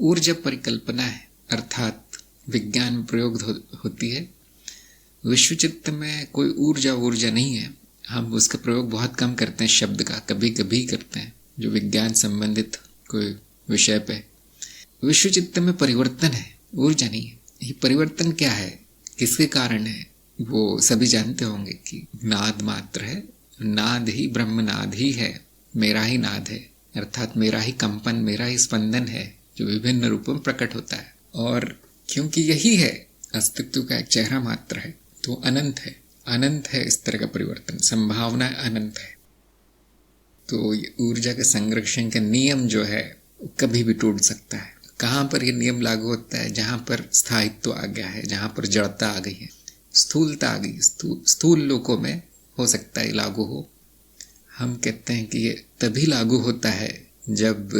ऊर्जा परिकल्पना है, अर्थात विज्ञान में प्रयोग होती है। विश्व चित्त में कोई ऊर्जा नहीं है। हम उसका प्रयोग बहुत कम करते हैं, शब्द का कभी कभी करते हैं जो विज्ञान संबंधित कोई विषय पे। विश्व चित्त में परिवर्तन है, ऊर्जा नहीं है। ये परिवर्तन क्या है, किसके कारण है, वो सभी जानते होंगे कि नाद मात्र है। नाद ही ब्रह्मनाद ही है, मेरा ही नाद है, अर्थात मेरा ही कंपन, मेरा ही स्पंदन है जो विभिन्न रूपों में प्रकट होता है। और क्योंकि यही है, अस्तित्व का एक चेहरा मात्र है, तो अनंत है। अनंत है इस तरह का परिवर्तन, संभावना अनंत है। तो ये ऊर्जा के संरक्षण का नियम जो है कभी भी टूट सकता है। कहाँ पर ये नियम लागू होता है, जहाँ पर स्थायित्व आ गया है, जहाँ पर जड़ता आ गई है, स्थूलता आ गई। स्थूल लोकों में हो सकता है लागू हो। हम कहते हैं कि ये तभी लागू होता है जब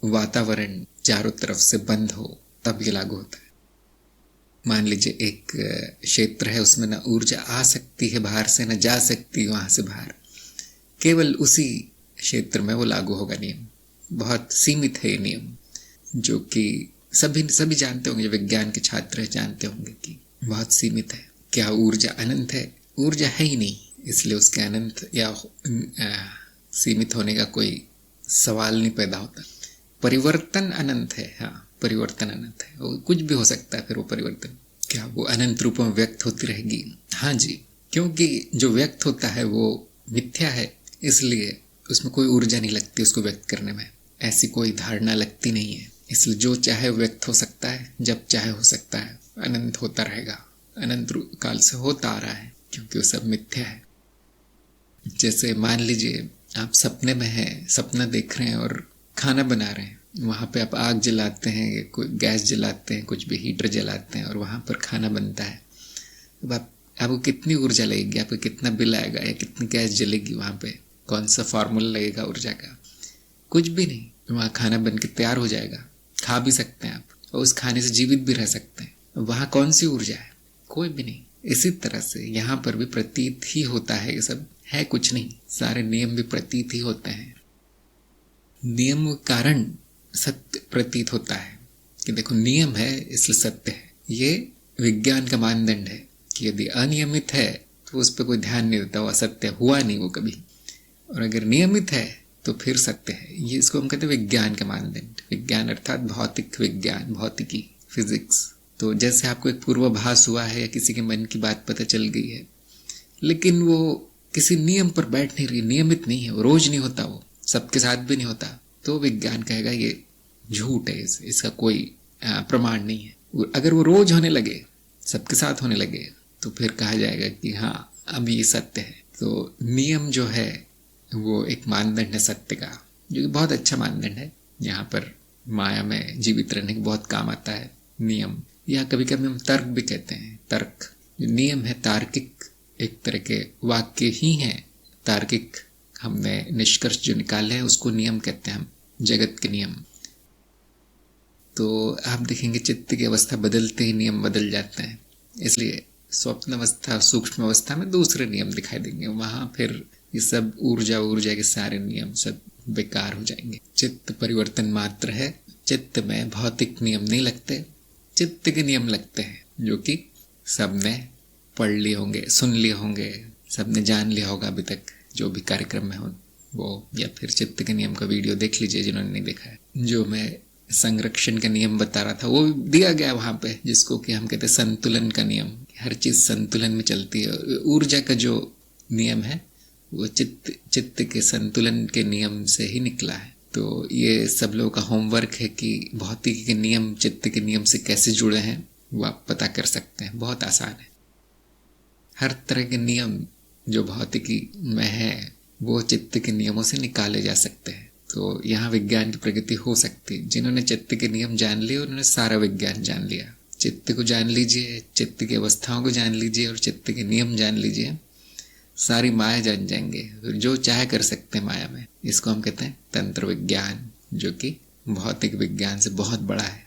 वातावरण चारों तरफ से बंद हो, तब ये लागू होता है। मान लीजिए एक क्षेत्र है, उसमें ना ऊर्जा आ सकती है बाहर से, ना जा सकती है वहां से बाहर, केवल उसी क्षेत्र में वो लागू होगा नियम। बहुत सीमित है ये नियम, जो कि सभी जानते होंगे, जो विज्ञान के छात्र जानते होंगे कि बहुत सीमित है। क्या ऊर्जा अनंत है? ऊर्जा है ही नहीं, इसलिए उसके अनंत या सीमित होने का कोई सवाल नहीं पैदा होता। परिवर्तन अनंत है, हाँ परिवर्तन अनंत है, वो कुछ भी हो सकता है। फिर वो परिवर्तन क्या वो अनंत रूपों में व्यक्त होती रहेगी? हाँ जी, क्योंकि जो व्यक्त होता है वो मिथ्या है, इसलिए उसमें कोई ऊर्जा नहीं लगती उसको व्यक्त करने में, ऐसी कोई धारणा लगती नहीं है। इसलिए जो चाहे व्यक्त हो सकता है, जब चाहे हो सकता है, अनंत होता रहेगा, अनंत काल से होता आ रहा है, क्योंकि वो सब मिथ्या है। जैसे मान लीजिए आप सपने में हैं, सपना देख रहे हैं और खाना बना रहे हैं, वहाँ पे आप आग जलाते हैं, कोई गैस जलाते हैं, कुछ भी हीटर जलाते हैं और वहाँ पर खाना बनता है। अब आपको कितनी ऊर्जा लगेगी, आपको कितना बिल आएगा या कितनी गैस जलेगी, वहाँ पे कौन सा फार्मूला लगेगा ऊर्जा का? कुछ भी नहीं। वहाँ खाना बन के तैयार हो जाएगा, खा भी सकते हैं आप, और उस खाने से जीवित भी रह सकते हैं। वहाँ कौन सी ऊर्जा है? कोई भी नहीं। इसी तरह से यहाँ पर भी प्रतीत ही होता है, ये सब है कुछ नहीं, सारे नियम भी प्रतीत ही होते हैं। नियम के कारण सत्य प्रतीत होता है कि देखो नियम है इसलिए सत्य है। ये विज्ञान का मानदंड है कि यदि अनियमित है तो उस पर कोई ध्यान नहीं देता, वो असत्य हुआ नहीं वो कभी, और अगर नियमित है तो फिर सत्य है। ये इसको हम कहते हैं विज्ञान का मानदंड। विज्ञान अर्थात भौतिक विज्ञान, भौतिकी, फिजिक्स। तो जैसे आपको एक पूर्वाभास हुआ है या किसी के मन की बात पता चल गई है, लेकिन वो किसी नियम पर बैठ नहीं रही, नियमित नहीं है, वो रोज नहीं होता, वो सबके साथ भी नहीं होता, तो विज्ञान कहेगा ये झूठ है, इसका कोई प्रमाण नहीं है। अगर वो रोज होने लगे, सबके साथ होने लगे, तो फिर कहा जाएगा कि हाँ अब ये सत्य है। तो नियम जो है वो एक मानदंड है सत्य का, जो कि बहुत अच्छा मानदंड है। यहाँ पर माया में जीवित रहने के बहुत काम आता है नियम, या कभी कभी हम तर्क भी कहते हैं। तर्क नियम है, तार्किक एक तरह के वाक्य ही हैं, तार्किक। हमने निष्कर्ष जो निकाले हैं उसको नियम कहते हैं हम, जगत के नियम। तो आप देखेंगे चित्त की अवस्था बदलते ही नियम बदल जाते हैं, इसलिए स्वप्न अवस्था, सूक्ष्म अवस्था में दूसरे नियम दिखाई देंगे। वहां फिर ये सब ऊर्जा के सारे नियम सब बेकार हो जाएंगे। चित्त परिवर्तन मात्र है, चित्त में भौतिक नियम नहीं लगते, चित्त के नियम लगते हैं, जो कि सबने पढ़ लिए होंगे, सुन लिए होंगे, सबने जान लिया होगा अभी तक जो भी कार्यक्रम में हो वो, या फिर चित्त के नियम का वीडियो देख लीजिए जिन्होंने नहीं देखा है। जो मैं संरक्षण का नियम बता रहा था वो दिया गया वहां पे, जिसको कि हम कहते हैं संतुलन का नियम। हर चीज संतुलन में चलती है। ऊर्जा का जो नियम है वो चित्त के संतुलन के नियम से ही निकला है। तो ये सब लोगों का होमवर्क है कि भौतिकी के नियम चित्त के नियम से कैसे जुड़े हैं वो आप पता कर सकते हैं, बहुत आसान है। हर तरह के नियम जो भौतिकी में है वो चित्त के नियमों से निकाले जा सकते हैं। तो यहाँ विज्ञान की प्रगति हो सकती है। जिन्होंने चित्त के नियम जान लिए उन्होंने सारा विज्ञान जान लिया। चित्त को जान लीजिए, चित्त की अवस्थाओं को जान लीजिए और चित्त के नियम जान लीजिए, सारी माया जान जाएंगे, जो चाहे कर सकते हैं माया में। इसको हम कहते हैं तंत्र विज्ञान, जो कि भौतिक विज्ञान से बहुत बड़ा है।